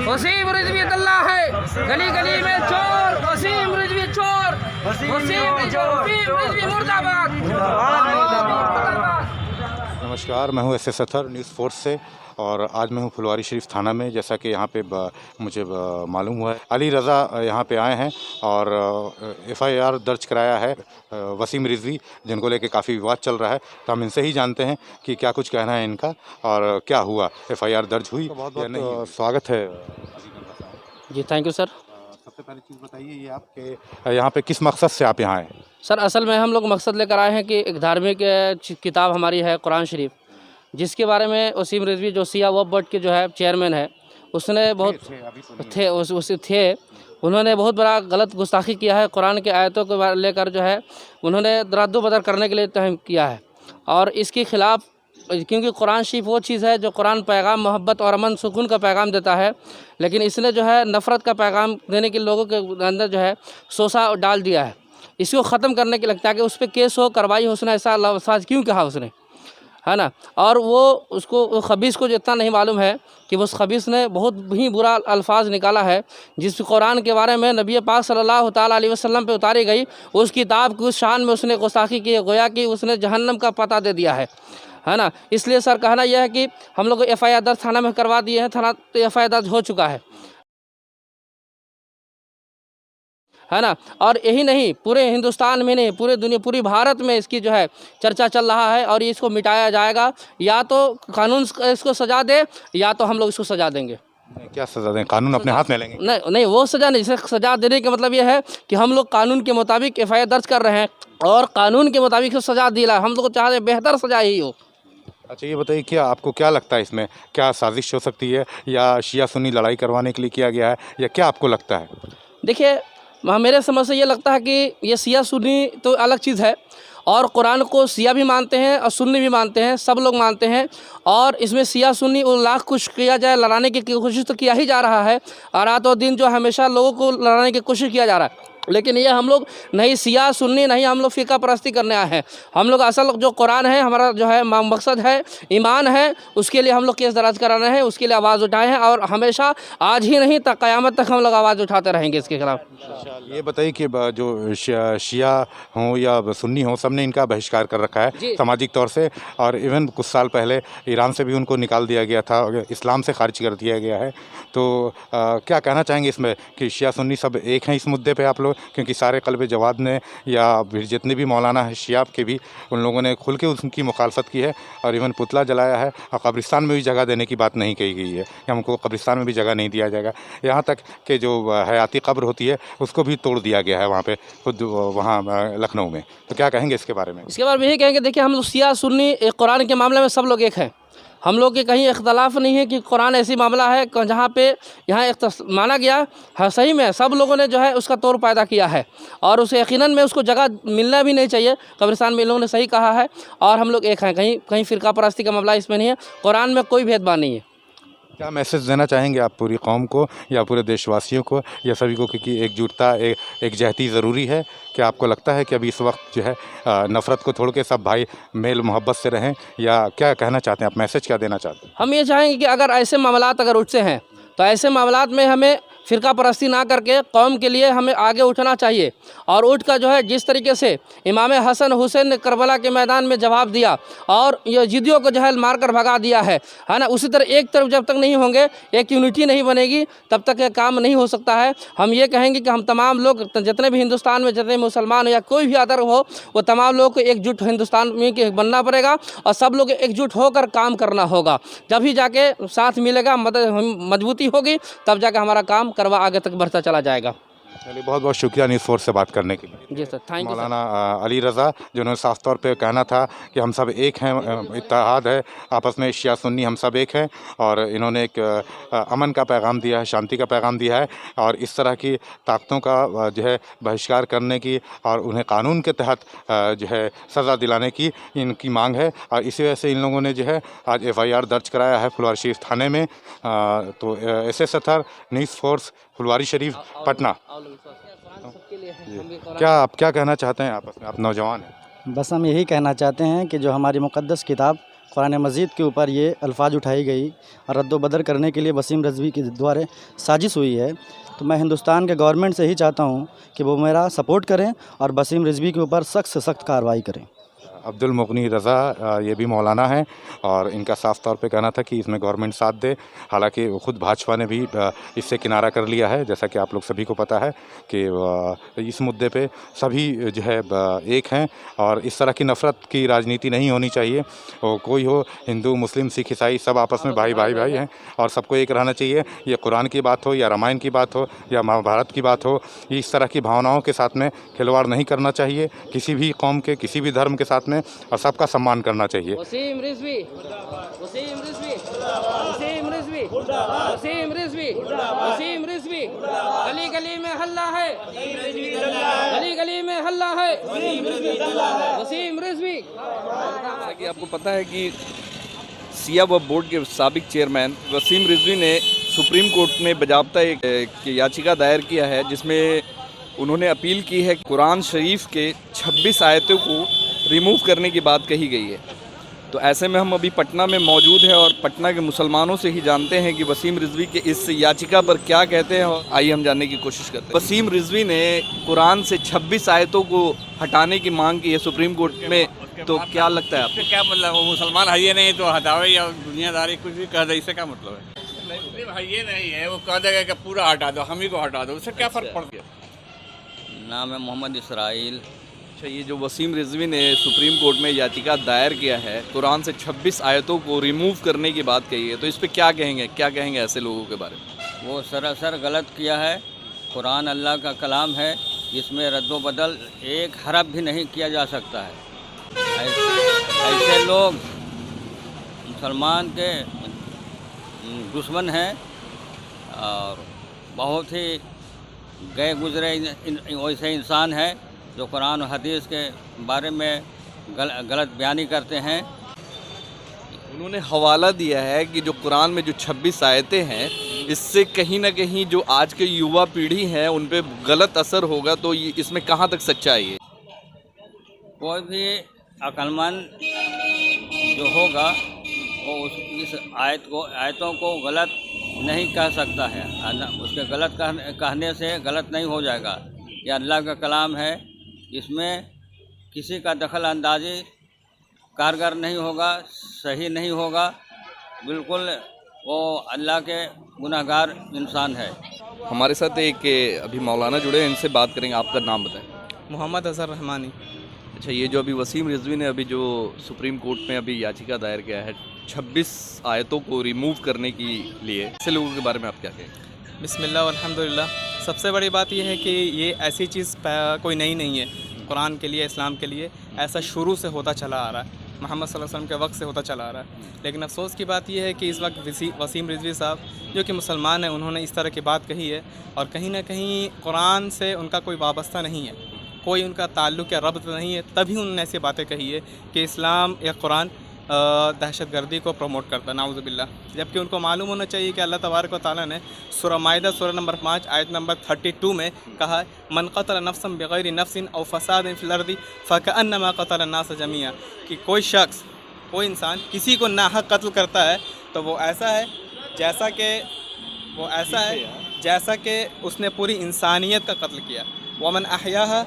वसीम रिजवी अल्लाह है, गली गली में चोर, वसीम रिजवी चोर, वसीम रिजवी मुर्दाबाद। नमस्कार, मैं हूं एस अतहर न्यूज़ फोर्स से और आज मैं हूं फुलवारी शरीफ थाना में। जैसा कि यहाँ पे मुझे मालूम हुआ है अली रज़ा यहाँ पे आए हैं और FIR दर्ज कराया है वसीम रिजवी, जिनको लेके काफ़ी विवाद चल रहा है। तो हम इनसे ही जानते हैं कि क्या कुछ कहना है इनका और क्या हुआ, FIR दर्ज हुई या नहीं। स्वागत है जी, थैंक यू सर। सबसे पहली चीज़ बताइए, ये आपके यहाँ पे किस मकसद से आप यहाँ आए? सर असल में हम लोग मकसद लेकर आए हैं कि एक धार्मिक किताब हमारी है कुरान शरीफ, जिसके बारे में वसीम रिजवी जो सिया वक्फ बोर्ड के जो है चेयरमैन है, उसने बहुत थे उन्होंने बहुत बड़ा गलत गुस्ताखी किया है। कुरान के आयतों को लेकर जो है उन्होंने रद्द-बदल करने के लिए तहम किया है और इसके ख़िलाफ़, क्योंकि कुरान शरीफ वो चीज़ है जो कुरान पैगाम मोहब्बत और अमन सुकून का पैगाम देता है, लेकिन इसने जो है नफ़रत का पैगाम देने के लोगों के अंदर जो है सोसा डाल दिया है। इसको ख़त्म करने के लगता है कि उस पर केस हो, कार्रवाई हो। उसने ऐसा अल्फाज क्यों कहा उसने, है ना। और वो उसको खबीस को जितना नहीं मालूम है कि उस खबीस ने बहुत ही बुरा अल्फाज निकाला है, जिस कुरान के बारे में नबी पाक सल्लल्लाहु ताला अलैहि वसल्लम पे उतारी गई उस किताब की उस शान में उसने गुस्ताखी की, गोया कि उसने जहन्नम का पता दे दिया है ना। इसलिए सर कहना यह है कि हम लोग FIR दर्ज थाना में करवा दिए हैं, थाना FIR दर्ज हो चुका है ना। और यही नहीं, पूरे हिंदुस्तान में नहीं, पूरे दुनिया, पूरी भारत में इसकी जो है चर्चा चल रहा है और इसको मिटाया जाएगा। या तो कानून इसको सज़ा दे या तो हम लोग इसको सज़ा देंगे। क्या सज़ा दें? कानून अपने हाथ में लेंगे? नहीं, वो सज़ा नहीं। सज़ा देने का मतलब ये है कि हम लोग कानून के मुताबिक FIR दर्ज कर रहे हैं और कानून के मुताबिक सज़ा दिला। हम लोग चाहते बेहतर सज़ा ही हो। अच्छा, ये बताइए, क्या आपको क्या लगता है इसमें क्या साजिश हो सकती है या शिया सुन्नी लड़ाई करवाने के लिए किया गया है, या क्या आपको लगता है? देखिए, मेरे समझ से ये लगता है कि ये शिया सुन्नी तो अलग चीज़ है और कुरान को शिया भी मानते हैं और सुन्नी भी मानते हैं, सब लोग मानते हैं। और इसमें शिया सुन्नी लाख कुछ किया जाए, लड़ाने की कोशिश तो किया ही जा रहा है और रातों दिन जो हमेशा लोगों को लड़ाने की कोशिश किया जा रहा है। लेकिन ये हम लोग नहीं शिया सुन्नी, नहीं हम लोग फ़िक़ा परस्ती करने आए हैं। हम लोग असल जो कुरान है, हमारा जो है मकसद है, ईमान है, उसके लिए हम लोग केस दर्ज करा रहे हैं, उसके लिए आवाज़ उठाए हैं और हमेशा आज ही नहीं तक क़यामत तक हम लोग आवाज़ उठाते रहेंगे इसके खिलाफ़। ये बताइए कि जो शिया हों या सुन्नी हों, सब ने इनका बहिष्कार कर रखा है सामाजिक तौर से, और इवन कुछ साल पहले ईरान से भी उनको निकाल दिया गया था, इस्लाम से खारिज कर दिया गया है। तो क्या कहना चाहेंगे इसमें कि शिया सुन्नी सब एक हैं इस मुद्दे पे आप लोग? क्योंकि सारे क़ल्ब जवाद ने या फिर जितने भी मौलाना है शिया के भी, उन लोगों ने खुल के उनकी मुखालफत की है और इवन पुतला जलाया है और कब्रिस्तान में भी जगह देने की बात नहीं कही गई है कि हमको कब्रिस्तान में भी जगह नहीं दिया जाएगा। यहाँ तक कि जो हयाती कब्र होती है उसको भी तोड़ दिया गया है वहाँ पे, खुद वहाँ लखनऊ में। तो क्या कहेंगे इसके बारे में? इसके बारे में यही कहेंगे, देखिए हम लोग शिया सुन्नी कुरान के मामले में सब लोग एक हैं। हम लोग के कहीं इख्तलाफ नहीं है कि कुरान ऐसी मामला है जहाँ पे यहाँ माना गया है, सही में सब लोगों ने जो है उसका तोड़ पैदा किया है और उसे यकीनन में उसको जगह मिलना भी नहीं चाहिए कब्रिस्तान में, इन लोगों ने सही कहा है और हम लोग एक हैं। कहीं फ़िरका परस्ती का मामला इसमें नहीं है, कुरान में कोई भेदभाव नहीं है। क्या मैसेज देना चाहेंगे आप पूरी कौम को या पूरे देशवासियों को या सभी को कि एकजुटता, एकजहती ज़रूरी है? क्या आपको लगता है कि अभी इस वक्त जो है नफ़रत को छोड़ के सब भाई मेल मोहब्बत से रहें, या क्या कहना चाहते हैं आप, मैसेज क्या देना चाहते हैं? हम ये चाहेंगे कि अगर ऐसे मामलात अगर उठते हैं तो ऐसे मामलात में हमें फ़िरका परस्ती ना करके कौम के लिए हमें आगे उठना चाहिए और उठ कर जो है जिस तरीके से इमाम हसन हुसैन ने करबला के मैदान में जवाब दिया और ये जिदियों को जो है मार कर भगा दिया है ना, उसी तरह एक तरफ जब तक नहीं होंगे, एक यूनिटी नहीं बनेगी, तब तक ये काम नहीं हो सकता है। हम ये कहेंगे कि हम तमाम लोग जितने भी हिंदुस्तान में जितने मुसलमान या कोई भी अदर हो, वो तमाम लोगों को एकजुट हिंदुस्तान में बनना पड़ेगा और सब लोग एकजुट होकर काम करना होगा। जब ही जाके साथ मिलेगा, मजबूती होगी, तब जाके हमारा काम करवा आगे तक बढ़ता चला जाएगा। चलिए, बहुत बहुत शुक्रिया न्यूज़ फोर्स से बात करने के लिए। जी सर, थैंक यू। मौलाना अली रज़ा, जिन्होंने साफ तौर पे कहना था कि हम सब एक हैं, इत्तेहाद है आपस में, शिया सुन्नी हम सब एक हैं, और इन्होंने एक अमन का पैगाम दिया है, शांति का पैगाम दिया है और इस तरह की ताकतों का जो है बहिष्कार करने की और उन्हें कानून के तहत जो है सज़ा दिलाने की इनकी मांग है। और इसी वजह से इन लोगों ने जो है आज FIR दर्ज कराया है फुलवारी शरीफ थाने में। तो SS Athar, news force, Phulwari Sharif, Patna. क्या कहना चाहते हैं आपस में, आप नौजवान हैं? बस हम यही कहना चाहते हैं कि जो हमारी मुक़द्दस किताब कुरान मजीद के ऊपर ये अल्फाज उठाई गई और रद्द-ओ-बदल करने के लिए वसीम रिजवी के द्वारा साजिश हुई है, तो मैं हिंदुस्तान के गवर्नमेंट से ही चाहता हूँ कि वो मेरा सपोर्ट करें और वसीम रिजवी के ऊपर सख्त से सख्त कार्रवाई करें। अब्दुल मुगनी रज़ा ये भी मौलाना हैं और इनका साफ तौर पे कहना था कि इसमें गवर्नमेंट साथ दे। हालांकि ख़ुद भाजपा ने भी इससे किनारा कर लिया है, जैसा कि आप लोग सभी को पता है कि इस मुद्दे पे सभी जो है एक हैं और इस तरह की नफ़रत की राजनीति नहीं होनी चाहिए। कोई हो, हिंदू मुस्लिम सिख ईसाई, सब आपस में भाई भाई भाई हैं और सबको एक रहना चाहिए। ये कुरान की बात हो या रामायण की बात हो या महाभारत की बात हो, इस तरह की भावनाओं के साथ में खिलवाड़ नहीं करना चाहिए किसी भी कौम के, किसी भी धर्म के साथ में, और सबका सम्मान करना चाहिए। वसीम रिजवी, वसीम रिजवी, वसीम रिजवी, वसीम रिजवी, वसीम रिजवी, गली गली में हल्ला है, गली गली में हल्ला है, वसीम रिजवी। जैसा कि आपको पता है कि सिया वक्फ बोर्ड के साबिक चेयरमैन वसीम रिजवी ने सुप्रीम कोर्ट में बाकायदा एक याचिका दायर किया है, जिसमें उन्होंने अपील की है कि कुरान शरीफ के 26 आयतों को रिमूव करने की बात कही गई है। तो ऐसे में हम अभी पटना में मौजूद हैं और पटना के मुसलमानों से ही जानते हैं कि वसीम रिजवी के इस याचिका पर क्या कहते हैं, और आइए हम जानने की कोशिश करते हैं। वसीम रिजवी ने कुरान से 26 आयतों को हटाने की मांग की है सुप्रीम कोर्ट में, तो क्या लगता है आपको? क्या मतलब, वो मुसलमान है ये नहीं तो हटावे या दुनियादारी कुछ भी कह दे, इससे क्या मतलब है? भाई ये नहीं है, वो कह देगा कि पूरा हटा दो, हम ही को हटा दो, उससे क्या फ़र्क पड़ गया? नाम है मोहम्मद इसराइल। अच्छा, ये जो वसीम रिजवी ने सुप्रीम कोर्ट में याचिका दायर किया है, कुरान से 26 आयतों को रिमूव करने की बात कही है, तो इस पे क्या कहेंगे ऐसे लोगों के बारे में? वो सरासर गलत किया है। कुरान अल्लाह का कलाम है, इसमें रद्दो बदल एक हरफ भी नहीं किया जा सकता है। ऐसे लोग मुसलमान के दुश्मन हैं और बहुत ही गए गुजरे वैसे इंसान हैं जो कुरान और हदीस के बारे में गलत बयानी करते हैं। उन्होंने हवाला दिया है कि जो कुरान में जो 26 आयतें हैं, इससे कहीं ना कहीं जो आज के युवा पीढ़ी है उन पे गलत असर होगा, तो ये इसमें कहाँ तक सच्चाई है? कोई भी अक्लमंद जो होगा वो इस आयतों को गलत नहीं कह सकता है। उसके गलत कहने से गलत नहीं हो जाएगा। ये अल्लाह का कलाम है, इसमें किसी का दखल अंदाजी कारगर नहीं होगा, सही नहीं होगा। बिल्कुल वो अल्लाह के गुनहगार इंसान है। हमारे साथ एक अभी मौलाना जुड़े हैं, इनसे बात करेंगे। आपका नाम बताएं। मोहम्मद अजहर रहमानी। अच्छा, ये जो अभी वसीम रिजवी ने अभी जो सुप्रीम कोर्ट में अभी याचिका दायर किया है 26 आयतों को रिमूव करने के लिए, ऐसे लोगों के बारे में आप क्या कहें? बिस्मिल्लाह अल्हम्दुलिल्लाह। सबसे बड़ी बात यह है कि ये ऐसी चीज़ कोई नई नहीं है। कुरान के लिए, इस्लाम के लिए ऐसा शुरू से होता चला आ रहा है, मोहम्मद सल्लल्लाहु अलैहि वसल्लम के वक्त से होता चला आ रहा है। लेकिन अफसोस की बात यह है कि इस वक्त वसीम रिजवी साहब जो कि मुसलमान हैं, उन्होंने इस तरह की बात कही है और कहीं ना कहीं कुरान से उनका कोई वाबस्ता नहीं है, कोई उनका ताल्लुक़ या रब्त नहीं है, तभी उन्होंने ऐसी बातें कही है कि इस्लाम या कुरान दहशतगर्दी को प्रमोट करता है, नाउज़ु बिल्लाह। जबकि उनको मालूम होना चाहिए कि अल्लाह तबारक व तआला ने सूरह माइदा सूरह नंबर 5 आयत नंबर 32 में कहा है, मन क़तल नफ्सन बिग़ैरि नफ्सिन औ फ़सादिन फ़िल अर्दि फ़कअन्नमा क़तल अन्नास जमीआ, कि कोई शख्स, कोई इंसान किसी को नाहक कत्ल करता है तो वो ऐसा है जैसा कि उसने पूरी इंसानियत का कत्ल किया। वमन अहयाहा,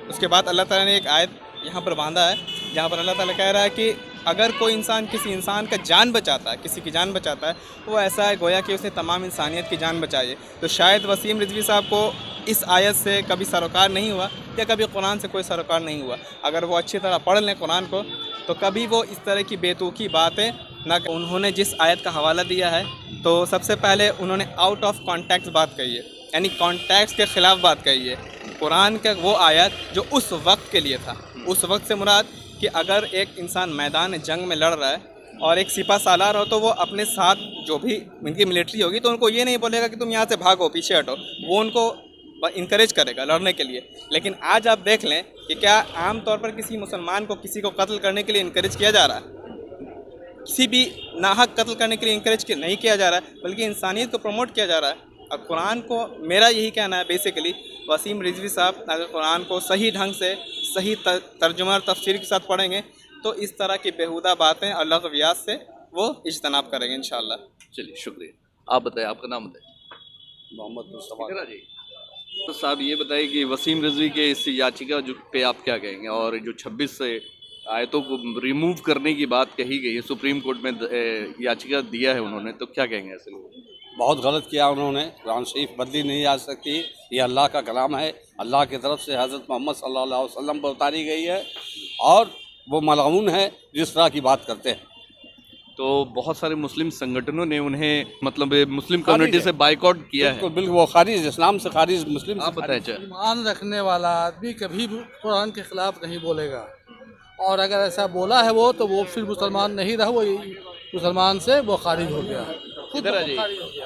उसके बाद अल्लाह ताला ने एक आयत यहाँ पर बांधा है जहाँ पर अल्लाह ताला कह रहा है कि अगर कोई इंसान किसी इंसान का जान बचाता है, किसी की जान बचाता है, वो ऐसा है गोया कि उसने तमाम इंसानियत की जान बचाई है। तो शायद वसीम रिजवी साहब को इस आयत से कभी सरोकार नहीं हुआ या कभी कुरान से कोई सरोकार नहीं हुआ। अगर वो अच्छी तरह पढ़ लें कुरान को तो कभी वो इस तरह की बेतुकी बातें ना। उन्होंने जिस आयत का हवाला दिया है तो सबसे पहले उन्होंने आउट ऑफ कॉन्टेक्स्ट बात कही है, यानी कॉन्टेक्स्ट के ख़िलाफ़ बात कही है। कुरान का वो आयत जो उस वक्त के लिए था, उस वक्त से मुराद कि अगर एक इंसान मैदान जंग में लड़ रहा है और एक सिपा सालार हो तो वो अपने साथ जो भी उनकी मिलिट्री होगी तो उनको ये नहीं बोलेगा कि तुम यहाँ से भागो, पीछे हटो, वो उनको इनकरेज करेगा लड़ने के लिए। लेकिन आज आप देख लें कि क्या आम तौर पर किसी मुसलमान को किसी को कत्ल करने के लिए इनकरेज किया जा रहा है? किसी भी नाहक कत्ल करने के लिए इनकरेज नहीं किया जा रहा है, बल्कि इंसानियत को प्रमोट किया जा रहा है। अब कुरान को, मेरा यही कहना है बेसिकली, वसीम रिजवी साहब अगर कुरान को सही ढंग से, सही तर्जुमा और तफसीर के साथ पढ़ेंगे तो इस तरह की बेहुदा बातें और लग़वियात से वो इज्तनाब करेंगे इंशाअल्लाह। चलिए शुक्रिया। आप बताएं, आपका नाम बताएं। मोहम्मद मुस्तफ़ा जी तो साहब ये बताइए कि वसीम रिजवी के इस याचिका जो पे आप क्या कहेंगे, और जो 26 से आयतों को रिमूव करने की बात कही गई है, सुप्रीम कोर्ट में याचिका दिया है उन्होंने, तो क्या कहेंगे ऐसे लोगों को? बहुत गलत किया उन्होंने। कुरान शरीफ बदली नहीं जा सकती, ये अल्लाह का कलाम है, अल्लाह की तरफ से हज़रत मोहम्मद सल्लल्लाहु अलैहि वसल्लम पर उतारी गई है, और वो मलऊन है जिस तरह की बात करते हैं। तो बहुत सारे मुस्लिम संगठनों ने उन्हें मतलब मुस्लिम कम्युनिटी से बाइकआउट किया है। बिल्कुल वो खारिज, इस्लाम से खारिज, मुस्लिम आप बताएं। ईमान रखने वाला आदमी कभी भी कुरान के ख़िलाफ़ नहीं बोलेगा, और अगर ऐसा बोला है वो, तो वो फिर मुसलमान नहीं रहा, वो मुसलमान से वो खारिज हो गया, खुद खारिज हो गया।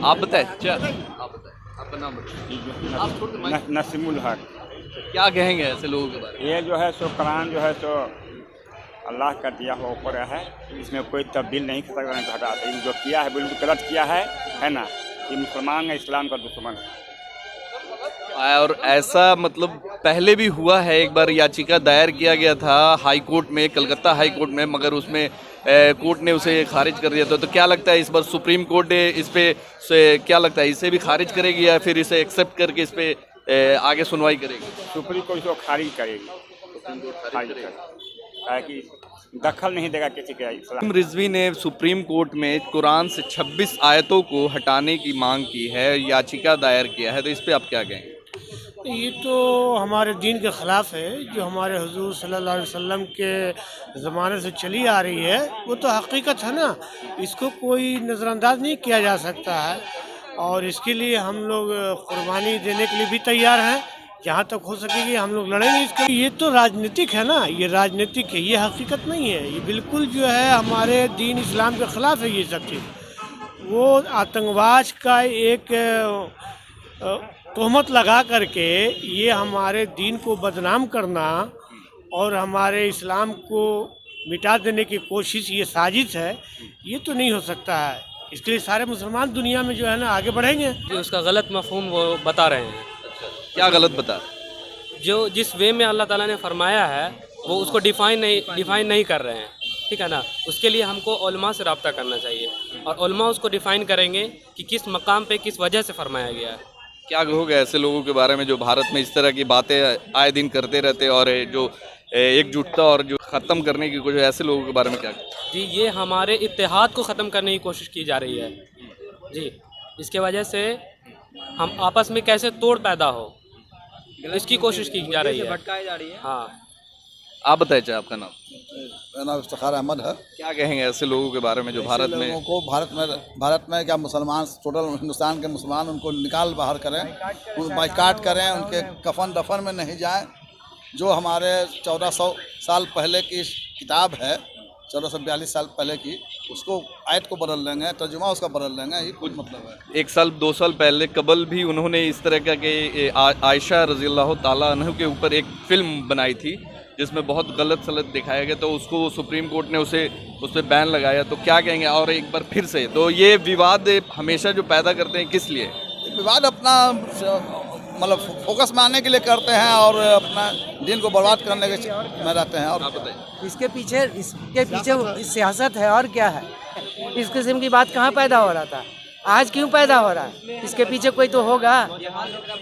आप बताएं। आप बताएं, आपका नाम बताएं। नसीमुल हक। क्या कहेंगे ऐसे लोगों के बारे में? ये जो है सो कुरान जो है सो अल्लाह का दिया हुआ ऊपर है, इसमें कोई तब्दील नहीं कर सकता, नहीं घटा सकता। जो किया है बिल्कुल गलत किया है ना। ये मुसलमान है, इस्लाम का दुश्मन है। और ऐसा मतलब पहले भी हुआ है, एक बार याचिका दायर किया गया था हाई कोर्ट में, कलकत्ता हाई कोर्ट में, मगर उसमें कोर्ट ने उसे खारिज कर दिया था। तो क्या लगता है इस बार सुप्रीम कोर्ट इस पे से क्या लगता है, इसे भी खारिज करेगी या फिर इसे एक्सेप्ट करके इस पे आगे सुनवाई करेगी? सुप्रीम कोर्ट इसको खारिज करेगी, खारिज करेगी, ताकि दखल नहीं देगा किसी के। वसीम रिजवी ने सुप्रीम कोर्ट में कुरान से 26 आयतों को हटाने की मांग की है, याचिका दायर किया है, तो इस पे आप क्या कहेंगे? ये तो हमारे दीन के ख़िलाफ़ है, जो हमारे हुजूर सल्लल्लाहु अलैहि वसल्लम के ज़माने से चली आ रही है, वो तो हकीकत है ना, इसको कोई नज़रअंदाज नहीं किया जा सकता है, और इसके लिए हम लोग कुर्बानी देने के लिए भी तैयार हैं, जहाँ तक हो सकेगी हम लोग लड़ेंगे इसका। ये तो राजनीतिक है ना, ये राजनीतिक है, ये हकीकत नहीं है, ये बिल्कुल जो है हमारे दीन इस्लाम के ख़िलाफ़ है ये सब चीज़। वो आतंकवाद का एक तोहमत लगा करके ये हमारे दीन को बदनाम करना और हमारे इस्लाम को मिटा देने की कोशिश, ये साजिश है, ये तो नहीं हो सकता है। इसके लिए सारे मुसलमान दुनिया में जो है ना आगे बढ़ेंगे। उसका गलत मफहूम वो बता रहे हैं। क्या गलत बता? जो जिस वे में अल्लाह ताला ने फरमाया है वो उसको डिफ़ाइन नहीं कर रहे हैं, ठीक है ना। उसके लिए हमको उलमा से रब्ता करना चाहिए, और उलमा उसको डिफ़ाइन करेंगे कि किस मकाम पे किस वजह से फरमाया गया है। क्या कहोगे ऐसे लोगों के बारे में जो भारत में इस तरह की बातें आए दिन करते रहते, और जो एकजुटता और जो ख़त्म करने की कोशिश, ऐसे लोगों के बारे में क्या? जी, ये हमारे इत्तेहाद को ख़त्म करने की कोशिश की जा रही है जी। इसके वजह से हम आपस में कैसे तोड़ पैदा हो, इसकी कोशिश की जा रही है, भटकाई जा रही है। हाँ, आप बताइए। चाहे आपका नाम? मेरा नाम इफ्तिखार अहमद है। क्या कहेंगे ऐसे लोगों के बारे में जो भारत में भारत में क्या मुसलमान, टोटल हिंदुस्तान के मुसलमान उनको निकाल बाहर करें, बाइकाट करें, उनके कफन दफन में नहीं जाएं। जो हमारे 1400 साल पहले की किताब है, 1442 साल पहले की, उसको आयत को बदल लेंगे, तर्जुमा उसका बदल लेंगे, ये कुछ मतलब है। 1 साल 2 साल पहले कबल भी उन्होंने इस तरह का कि आयशा रज़ी अल्लाह ताला अन्हा के ऊपर एक फ़िल्म बनाई थी जिसमें बहुत गलत सलत दिखाया गया, तो उसको सुप्रीम कोर्ट ने उस पर बैन लगाया। तो क्या कहेंगे? और एक बार फिर से, तो ये विवाद हमेशा जो पैदा करते हैं किस लिए? विवाद अपना मतलब फोकस में आने के लिए करते हैं और अपना दिन को बर्बाद करने के में रहते हैं। और इसके पीछे सियासत है, और क्या है? इस किस्म की बात कहाँ पैदा हो रहा था, आज क्यों पैदा हो रहा है? इसके पीछे कोई तो होगा,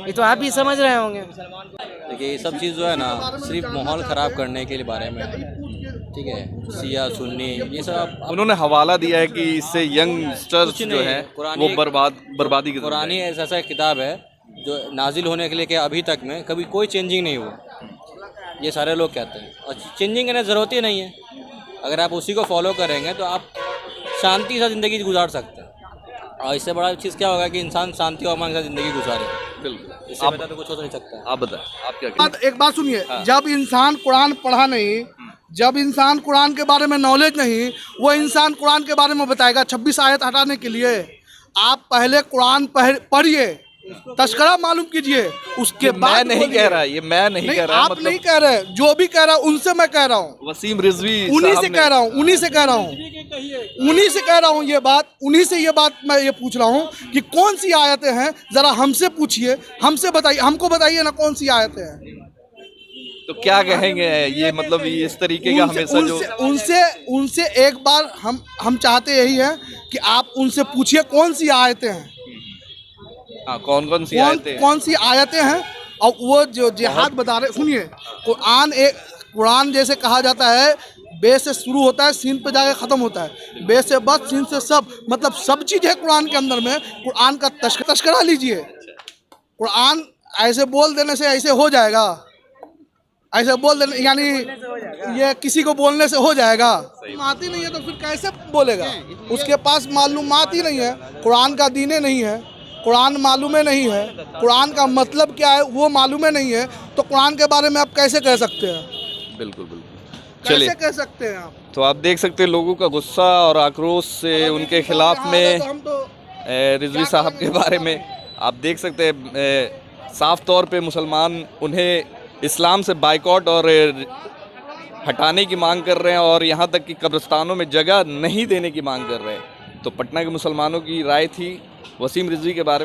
ये तो आप भी समझ रहे होंगे। देखिए, ये सब चीज़ जो है ना सिर्फ माहौल ख़राब करने के लिए बारे में, ठीक है, शिया सुन्नी ये सब। उन्होंने हवाला दिया है कि इससे यंगस्टर्स जो है वो बर्बादी की। कुरान ऐसा किताब है जो नाजिल होने के लिए कि अभी तक में कभी कोई चेंजिंग नहीं हुआ, ये सारे लोग कहते हैं, और चेंजिंग करने की ज़रूरत ही नहीं है। अगर आप उसी को फॉलो करेंगे तो आप शांति से ज़िंदगी गुजार सकते हैं, और इससे बड़ा चीज़ क्या होगा कि इंसान शांति और अमान के साथ ज़िंदगी गुजारे। बिल्कुल, इससे बेहतर तो कुछ हो नहीं सकता। आप बताएं, आप क्या? एक बात सुनिए, जब इंसान कुरान पढ़ा नहीं, जब इंसान कुरान के बारे में नॉलेज नहीं, वो इंसान कुरान के बारे में बताएगा 26 आयत हटाने के लिए? आप पहले कुरान पढ़िए, तस्करा मालूम कीजिए, उसके बाद। मैं नहीं कह रहा, ये मैं नहीं कह रहा, आप मतलब नहीं कह रहे, जो भी कह रहा उनसे मैं कह रहा हूँ। वसीम रिजवी उन्हीं से कह रहा हूँ, उन्हीं से कह रहा हूँ, उन्हीं से कह रहा हूँ ये बात, उन्हीं से ये बात मैं ये पूछ रहा हूँ कि कौन सी आयतें हैं, जरा हमसे पूछिए, हमसे बताइए, हमको बताइए ना कौन सी आयतें हैं। तो क्या कहेंगे ये मतलब ये इस तरीके का हमेशा जो उनसे एक बार हम चाहते यही है कि आप उनसे पूछिए कौन सी आयतें हैं, हाँ कौन सी आयतें हैं और वो जो जिहाद बता रहे। सुनिए, कुरान जैसे कहा जाता है बे से शुरू होता है सीन पे जाके ख़त्म होता है, बे से बस सीन से सब, मतलब सब चीज़ है कुरान के अंदर में। कुरान का तस्करा लीजिए, कुरान ऐसे बोल देने से ऐसे हो जाएगा, ऐसे बोल देने यानी ये किसी को बोलने से हो जाएगा। मालूम नहीं है तो फिर कैसे बोलेगा? उसके पास मालूमात ही नहीं है, कुरान का दीने नहीं है, कुरान मालूम नहीं है, कुरान का मतलब क्या है वो मालूम नहीं है, तो कुरान के बारे में आप कैसे कह सकते हैं? बिल्कुल चलिए, कैसे कह सकते हैं आप? तो आप देख सकते हैं लोगों का गुस्सा और आक्रोश से उनके खिलाफ में रिजवी साहब के बारे में आप देख सकते हैं साफ तौर पे मुसलमान उन्हें इस्लाम से बाइकॉट और हटाने की मांग कर रहे हैं और यहाँ तक कि कब्रिस्तानों में जगह नहीं देने की मांग कर रहे हैं। तो पटना के मुसलमानों की राय थी वसीम रिजवी के बारे में।